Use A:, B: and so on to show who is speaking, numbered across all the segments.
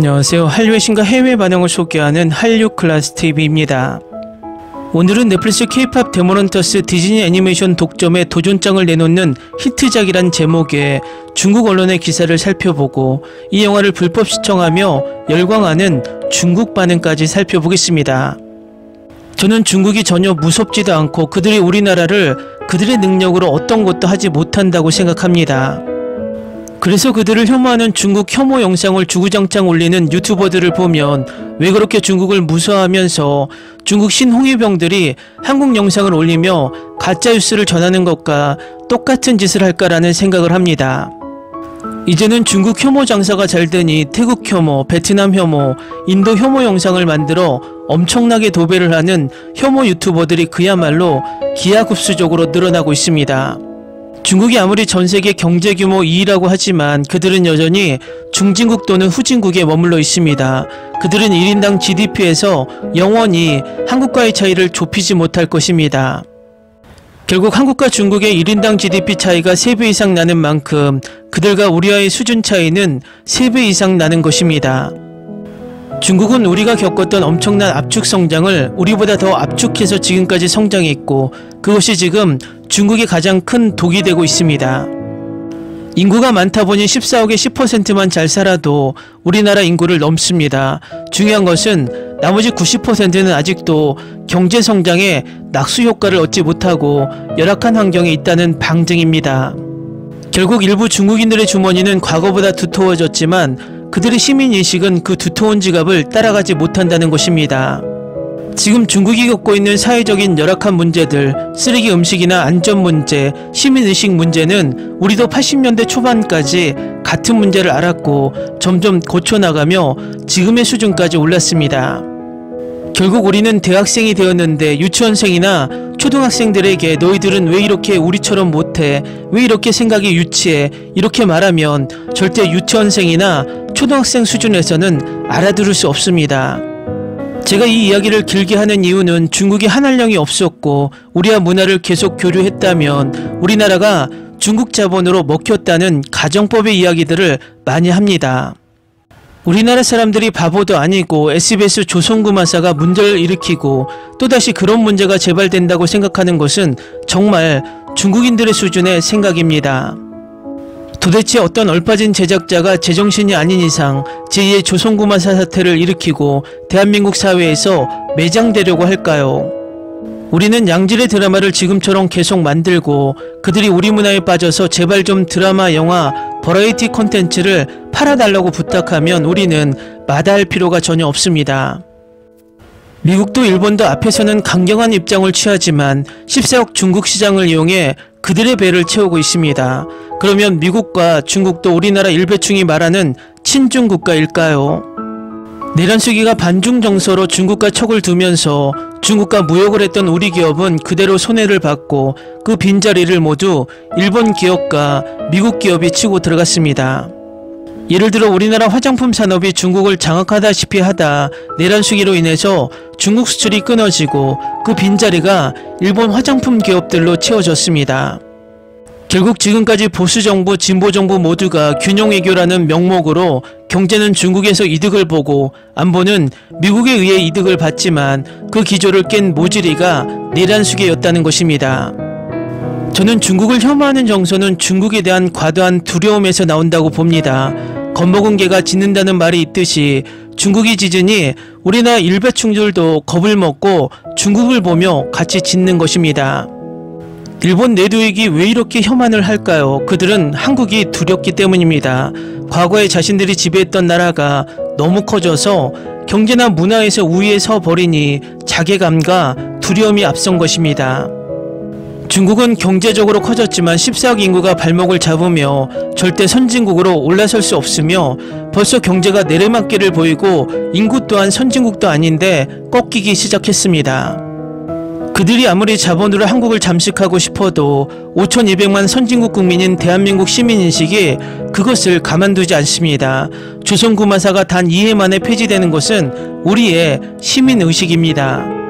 A: 안녕하세요. 한류의 신과 해외 반응을 소개하는 한류클래스TV입니다. 오늘은 넷플릭스 K-POP 데모넌터스 디즈니 애니메이션 독점에 도전장을 내놓는 히트작이란 제목의 중국 언론의 기사를 살펴보고 이 영화를 불법 시청하며 열광하는 중국 반응까지 살펴보겠습니다. 저는 중국이 전혀 무섭지도 않고 그들이 우리나라를 그들의 능력으로 어떤 것도 하지 못한다고 생각합니다. 그래서 그들을 혐오하는 중국 혐오 영상을 주구장창 올리는 유튜버들을 보면 왜 그렇게 중국을 무서워하면서 중국 신홍위병들이 한국 영상을 올리며 가짜뉴스를 전하는 것과 똑같은 짓을 할까라는 생각을 합니다. 이제는 중국 혐오 장사가 잘 되니 태국 혐오, 베트남 혐오, 인도 혐오 영상을 만들어 엄청나게 도배를 하는 혐오 유튜버들이 그야말로 기하급수적으로 늘어나고 있습니다. 중국이 아무리 전세계 경제규모 2위라고 하지만 그들은 여전히 중진국 또는 후진국에 머물러 있습니다. 그들은 1인당 GDP에서 영원히 한국과의 차이를 좁히지 못할 것입니다. 결국 한국과 중국의 1인당 GDP 차이가 3배 이상 나는 만큼 그들과 우리와의 수준 차이는 3배 이상 나는 것입니다. 중국은 우리가 겪었던 엄청난 압축 성장을 우리보다 더 압축해서 지금까지 성장했고 그것이 지금 중국의 가장 큰 독이 되고 있습니다. 인구가 많다 보니 14억의 10%만 잘 살아도 우리나라 인구를 넘습니다. 중요한 것은 나머지 90%는 아직도 경제성장에 낙수 효과를 얻지 못하고 열악한 환경에 있다는 방증입니다. 결국 일부 중국인들의 주머니는 과거보다 두터워졌지만 그들의 시민인식은 그 두터운 지갑을 따라가지 못한다는 것입니다. 지금 중국이 겪고 있는 사회적인 열악한 문제들, 쓰레기 음식이나 안전 문제, 시민의식 문제는 우리도 80년대 초반까지 같은 문제를 알았고 점점 고쳐나가며 지금의 수준까지 올랐습니다. 결국 우리는 대학생이 되었는데 유치원생이나 초등학생들에게 너희들은 왜 이렇게 우리처럼 못해? 왜 이렇게 생각이 유치해? 이렇게 말하면 절대 유치원생이나 초등학생 수준에서는 알아들을 수 없습니다. 제가 이 이야기를 길게 하는 이유는 중국이 한한령이 없었고 우리와 문화를 계속 교류했다면 우리나라가 중국 자본으로 먹혔다는 가정법의 이야기들을 많이 합니다. 우리나라 사람들이 바보도 아니고 SBS 조선구마사가 문제를 일으키고 또다시 그런 문제가 재발된다고 생각하는 것은 정말 중국인들의 수준의 생각입니다. 도대체 어떤 얼빠진 제작자가 제정신이 아닌 이상 제2의 조선구마사 사태를 일으키고 대한민국 사회에서 매장되려고 할까요? 우리는 양질의 드라마를 지금처럼 계속 만들고 그들이 우리 문화에 빠져서 제발 좀 드라마, 영화, 버라이티 콘텐츠를 팔아달라고 부탁하면 우리는 마다할 필요가 전혀 없습니다. 미국도 일본도 앞에서는 강경한 입장을 취하지만 14억 중국 시장을 이용해 그들의 배를 채우고 있습니다. 그러면 미국과 중국도 우리나라 일배충이 말하는 친중 국가일까요? 내란수기가 반중 정서로 중국과 척을 두면서 중국과 무역을 했던 우리 기업은 그대로 손해를 받고 그 빈자리를 모두 일본 기업과 미국 기업이 치고 들어갔습니다. 예를 들어 우리나라 화장품 산업이 중국을 장악하다시피 하다 내란수기로 인해서 중국 수출이 끊어지고 그 빈자리가 일본 화장품 기업들로 채워졌습니다. 결국 지금까지 보수정부, 진보정부 모두가 균형외교라는 명목으로 경제는 중국에서 이득을 보고 안보는 미국에 의해 이득을 받지만 그 기조를 깬 모질이가 내란수기였다는 것입니다. 저는 중국을 혐오하는 정서는 중국에 대한 과도한 두려움에서 나온다고 봅니다. 겁먹은 개가 짖는다는 말이 있듯이 중국이 짖으니 우리나라 일배충들도 겁을 먹고 중국을 보며 같이 짖는 것입니다. 일본 내두익이 왜 이렇게 혐한을 할까요? 그들은 한국이 두렵기 때문입니다. 과거에 자신들이 지배했던 나라가 너무 커져서 경제나 문화에서 우위에 서 버리니 자괴감과 두려움이 앞선 것입니다. 중국은 경제적으로 커졌지만 14억 인구가 발목을 잡으며 절대 선진국으로 올라설 수 없으며 벌써 경제가 내리막길을 보이고 인구 또한 선진국도 아닌데 꺾이기 시작했습니다. 그들이 아무리 자본으로 한국을 잠식하고 싶어도 5200만 선진국 국민인 대한민국 시민인식이 그것을 가만두지 않습니다. 조선구마사가 단 2해 만에 폐지되는 것은 우리의 시민의식입니다.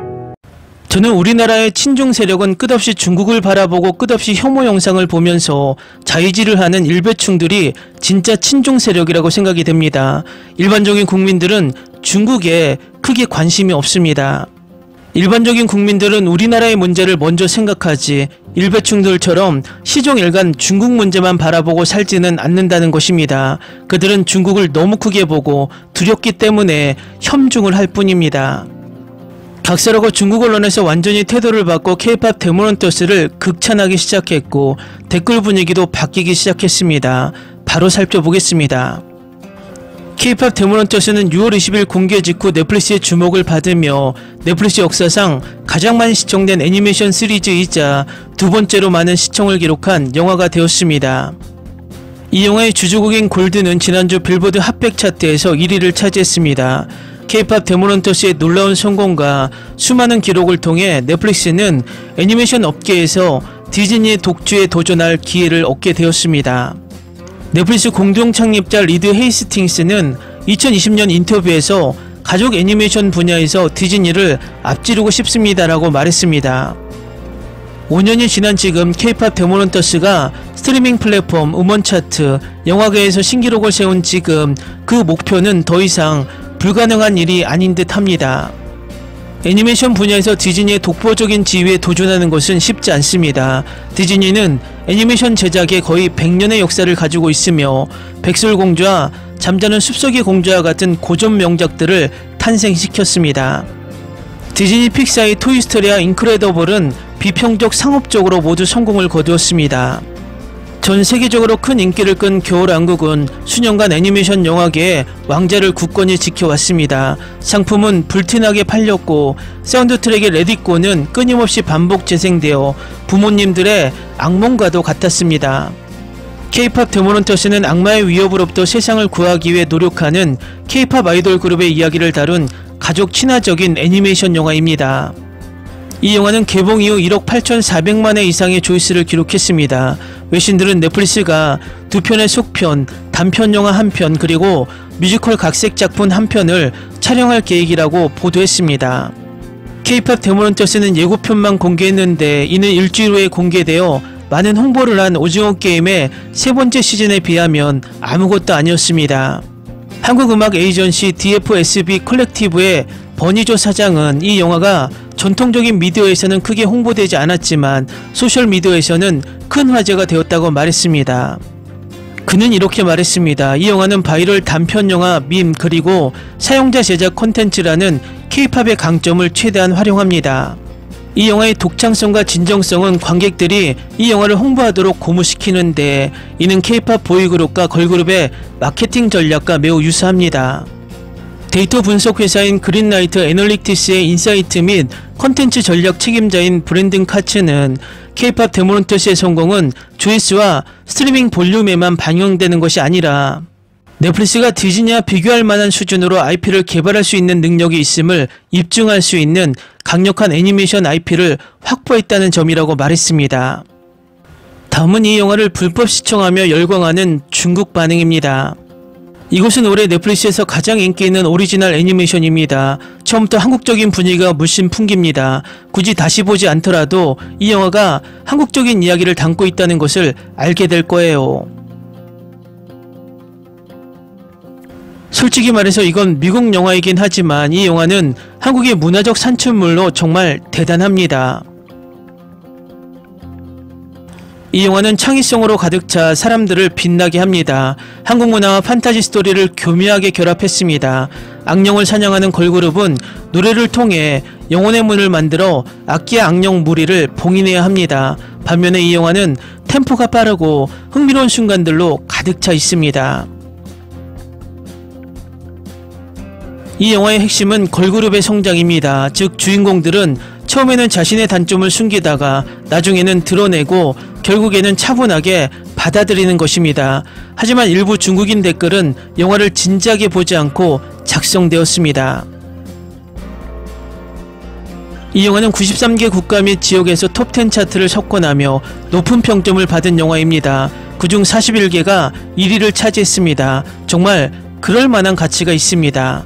A: 저는 우리나라의 친중 세력은 끝없이 중국을 바라보고 끝없이 혐오 영상을 보면서 자의질을 하는 일베충들이 진짜 친중 세력이라고 생각이 됩니다. 일반적인 국민들은 중국에 크게 관심이 없습니다. 일반적인 국민들은 우리나라의 문제를 먼저 생각하지 일베충들처럼 시종일관 중국 문제만 바라보고 살지는 않는다는 것입니다. 그들은 중국을 너무 크게 보고 두렵기 때문에 혐중을 할 뿐입니다. 각설하고 중국 언론에서 완전히 태도를 바꿔 K-POP 데모넌터스를 극찬하기 시작했고 댓글 분위기도 바뀌기 시작했습니다. 바로 살펴보겠습니다. K-POP 데모넌터스는 6월 20일 공개 직후 넷플릭스의 주목을 받으며 넷플릭스 역사상 가장 많이 시청된 애니메이션 시리즈이자 두 번째로 많은 시청을 기록한 영화가 되었습니다. 이 영화의 주주곡인 골드는 지난주 빌보드 핫백 차트에서 1위를 차지했습니다. K-POP 데모넌터스의 놀라운 성공과 수많은 기록을 통해 넷플릭스는 애니메이션 업계에서 디즈니의 독주에 도전할 기회를 얻게 되었습니다. 넷플릭스 공동 창립자 리드 헤이스팅스는 2020년 인터뷰에서 가족 애니메이션 분야에서 디즈니를 앞지르고 싶습니다라고 말했습니다. 5년이 지난 지금 K-POP 데모넌터스가 스트리밍 플랫폼, 음원 차트, 영화계에서 신기록을 세운 지금 그 목표는 더 이상 불가능한 일이 아닌 듯 합니다. 애니메이션 분야에서 디즈니의 독보적인 지위에 도전하는 것은 쉽지 않습니다. 디즈니는 애니메이션 제작에 거의 100년의 역사를 가지고 있으며 백설공주와 잠자는 숲속의 공주와 같은 고전 명작들을 탄생시켰습니다. 디즈니 픽사의 토이스토리와 인크레더블은 비평적 상업적으로 모두 성공을 거두었습니다. 전 세계적으로 큰 인기를 끈 겨울왕국은 수년간 애니메이션 영화계의 왕자를 굳건히 지켜왔습니다. 상품은 불티나게 팔렸고 사운드트랙의 레디꼬는 끊임없이 반복 재생되어 부모님들의 악몽과도 같았습니다. K-POP 데모넌터스는 악마의 위협으로부터 세상을 구하기 위해 노력하는 K-POP 아이돌 그룹의 이야기를 다룬 가족 친화적인 애니메이션 영화입니다. 이 영화는 개봉 이후 1억 8,400만회 이상의 조회수를 기록했습니다. 외신들은 넷플릭스가 두 편의 속편, 단편 영화 한 편, 그리고 뮤지컬 각색 작품 한 편을 촬영할 계획이라고 보도했습니다. K-POP 데모넌터스는 예고편만 공개했는데 이는 일주일 후에 공개되어 많은 홍보를 한 오징어 게임의 세 번째 시즌에 비하면 아무것도 아니었습니다. 한국음악 에이전시 DFSB 컬렉티브의 버니조 사장은 이 영화가 전통적인 미디어에서는 크게 홍보되지 않았지만 소셜미디어에서는 큰 화제가 되었다고 말했습니다. 그는 이렇게 말했습니다. 이 영화는 바이럴 단편영화, 밈, 그리고 사용자 제작 콘텐츠라는 K-POP의 강점을 최대한 활용합니다. 이 영화의 독창성과 진정성은 관객들이 이 영화를 홍보하도록 고무시키는데 이는 K-POP 보이그룹과 걸그룹의 마케팅 전략과 매우 유사합니다. 데이터 분석 회사인 그린라이트 애널리틱스의 인사이트 및 컨텐츠 전략 책임자인 브랜든 카츠는 K-POP 데모넌터스의 성공은 조회수와 스트리밍 볼륨에만 반영되는 것이 아니라 넷플릭스가 디즈니와 비교할 만한 수준으로 IP를 개발할 수 있는 능력이 있음을 입증할 수 있는 강력한 애니메이션 IP를 확보했다는 점이라고 말했습니다. 다음은 이 영화를 불법 시청하며 열광하는 중국 반응입니다. 이것은 올해 넷플릭스에서 가장 인기 있는 오리지널 애니메이션입니다. 처음부터 한국적인 분위기가 물씬 풍깁니다. 굳이 다시 보지 않더라도 이 영화가 한국적인 이야기를 담고 있다는 것을 알게 될 거예요. 솔직히 말해서 이건 미국 영화이긴 하지만 이 영화는 한국의 문화적 산출물로 정말 대단합니다. 이 영화는 창의성으로 가득 차 사람들을 빛나게 합니다. 한국 문화와 판타지 스토리를 교묘하게 결합했습니다. 악령을 사냥하는 걸그룹은 노래를 통해 영혼의 문을 만들어 악기와 악령 무리를 봉인해야 합니다. 반면에 이 영화는 템포가 빠르고 흥미로운 순간들로 가득 차 있습니다. 이 영화의 핵심은 걸그룹의 성장입니다. 즉 주인공들은 처음에는 자신의 단점을 숨기다가 나중에는 드러내고 결국에는 차분하게 받아들이는 것입니다. 하지만 일부 중국인 댓글은 영화를 진지하게 보지 않고 작성되었습니다. 이 영화는 93개 국가 및 지역에서 톱10 차트를 석권하며 높은 평점을 받은 영화입니다. 그중 41개가 1위를 차지했습니다. 정말 그럴 만한 가치가 있습니다.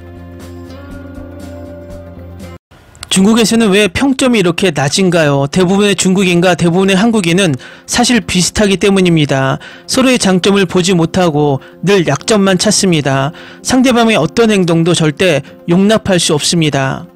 A: 중국에서는 왜 평점이 이렇게 낮은가요? 대부분의 중국인과 대부분의 한국인은 사실 비슷하기 때문입니다. 서로의 장점을 보지 못하고 늘 약점만 찾습니다. 상대방의 어떤 행동도 절대 용납할 수 없습니다.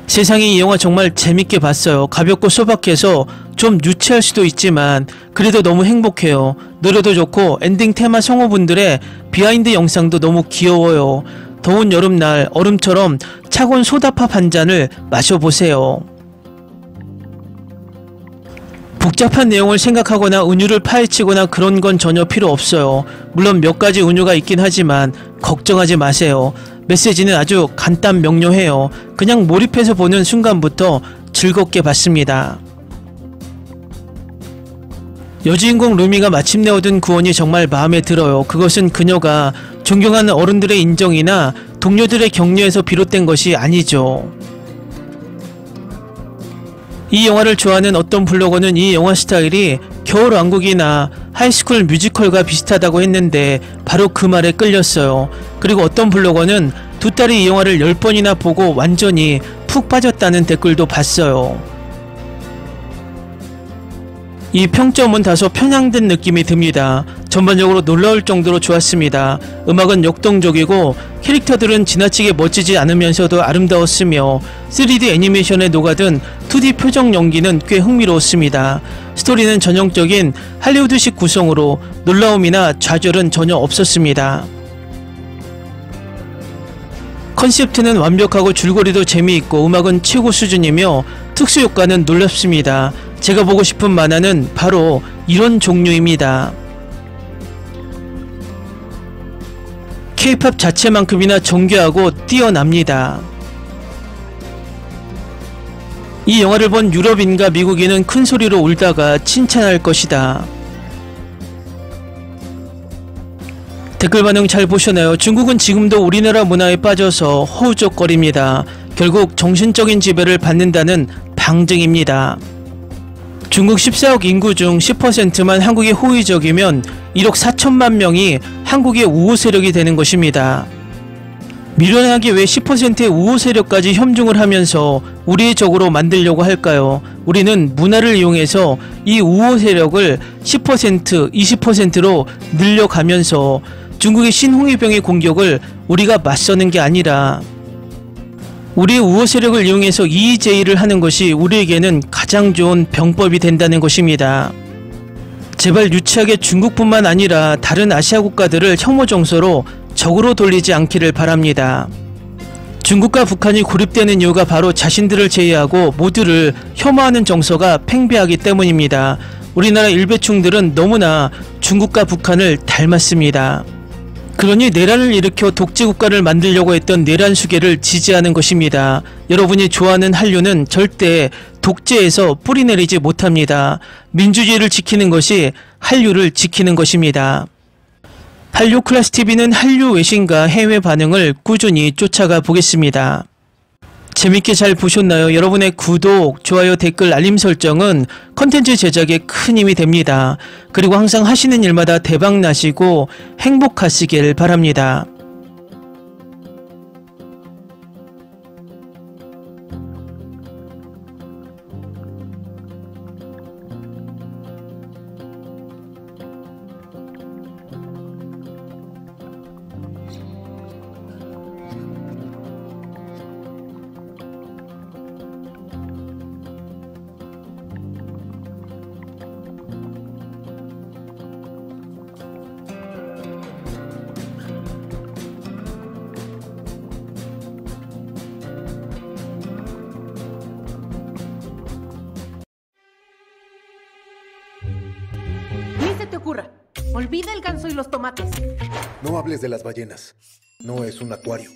A: 세상에 이 영화 정말 재밌게 봤어요. 가볍고 소박해서 좀 유치할 수도 있지만 그래도 너무 행복해요. 노래도 좋고 엔딩 테마 성우분들의 비하인드 영상도 너무 귀여워요. 더운 여름날 얼음처럼 차가운 소다팝 한 잔을 마셔보세요. 복잡한 내용을 생각하거나 은유를 파헤치거나 그런 건 전혀 필요 없어요. 물론 몇 가지 은유가 있긴 하지만 걱정하지 마세요. 메시지는 아주 간단 명료해요. 그냥 몰입해서 보는 순간부터 즐겁게 봤습니다. 여주인공 루미가 마침내 얻은 구원이 정말 마음에 들어요. 그것은 그녀가 존경하는 어른들의 인정이나 동료들의 격려에서 비롯된 것이 아니죠. 이 영화를 좋아하는 어떤 블로거는 이 영화 스타일이 겨울왕국이나 하이스쿨 뮤지컬과 비슷하다고 했는데 바로 그 말에 끌렸어요. 그리고 어떤 블로거는 두 딸이 이 영화를 10번이나 보고 완전히 푹 빠졌다는 댓글도 봤어요. 이 평점은 다소 편향된 느낌이 듭니다. 전반적으로 놀라울 정도로 좋았습니다. 음악은 역동적이고 캐릭터들은 지나치게 멋지지 않으면서도 아름다웠으며 3D 애니메이션에 녹아든 2D 표정 연기는 꽤 흥미로웠습니다. 스토리는 전형적인 할리우드식 구성으로 놀라움이나 좌절은 전혀 없었습니다. 컨셉트는 완벽하고 줄거리도 재미있고 음악은 최고 수준이며 특수효과는 놀랍습니다. 제가 보고 싶은 만화는 바로 이런 종류입니다. K-POP 자체만큼이나 정교하고 뛰어납니다. 이 영화를 본 유럽인과 미국인은 큰 소리로 울다가 칭찬할 것이다. 댓글 반응 잘 보셨나요? 중국은 지금도 우리나라 문화에 빠져서 허우적거립니다. 결국 정신적인 지배를 받는다는 방증입니다. 중국 14억 인구 중 10%만 한국의 호의적이면 1억 4천만 명이 한국의 우호 세력이 되는 것입니다. 미련하게 왜 10%의 우호 세력까지 협중을 하면서 우리의 적으로 만들려고 할까요? 우리는 문화를 이용해서 이 우호 세력을 10%, 20%로 늘려가면서 중국의 신홍위병의 공격을 우리가 맞서는 게 아니라 우리의 우호 세력을 이용해서 이의제의를 하는 것이 우리에게는 가장 좋은 병법이 된다는 것입니다. 제발 유치하게 중국뿐만 아니라 다른 아시아 국가들을 혐오 정서로 적으로 돌리지 않기를 바랍니다. 중국과 북한이 고립되는 이유가 바로 자신들을 제외하고 모두를 혐오하는 정서가 팽배하기 때문입니다. 우리나라 일베충들은 너무나 중국과 북한을 닮았습니다. 그러니 내란을 일으켜 독재국가를 만들려고 했던 내란 수계를 지지하는 것입니다. 여러분이 좋아하는 한류는 절대 독재에서 뿌리내리지 못합니다. 민주주의를 지키는 것이 한류를 지키는 것입니다. 한류 클래스TV는 한류 외신과 해외 반응을 꾸준히 쫓아가 보겠습니다. 재밌게 잘 보셨나요? 여러분의 구독, 좋아요, 댓글, 알림 설정은 컨텐츠 제작에 큰 힘이 됩니다. 그리고 항상 하시는 일마다 대박 나시고 행복하시길 바랍니다.
B: Ni se te ocurra. Olvida el ganso y los tomates.
C: No hables de las ballenas. No es un acuario.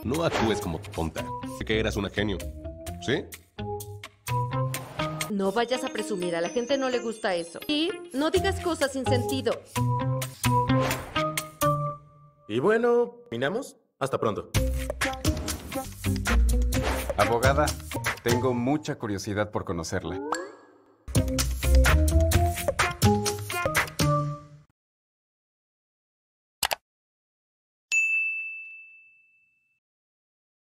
D: No actúes como tonta. Que eras una genio. ¿Sí?
E: No vayas a presumir, a la gente no le gusta eso. Y no digas cosas sin sentido.
F: Y bueno, ¿terminamos? Hasta pronto.
G: Abogada, tengo mucha curiosidad por conocerla.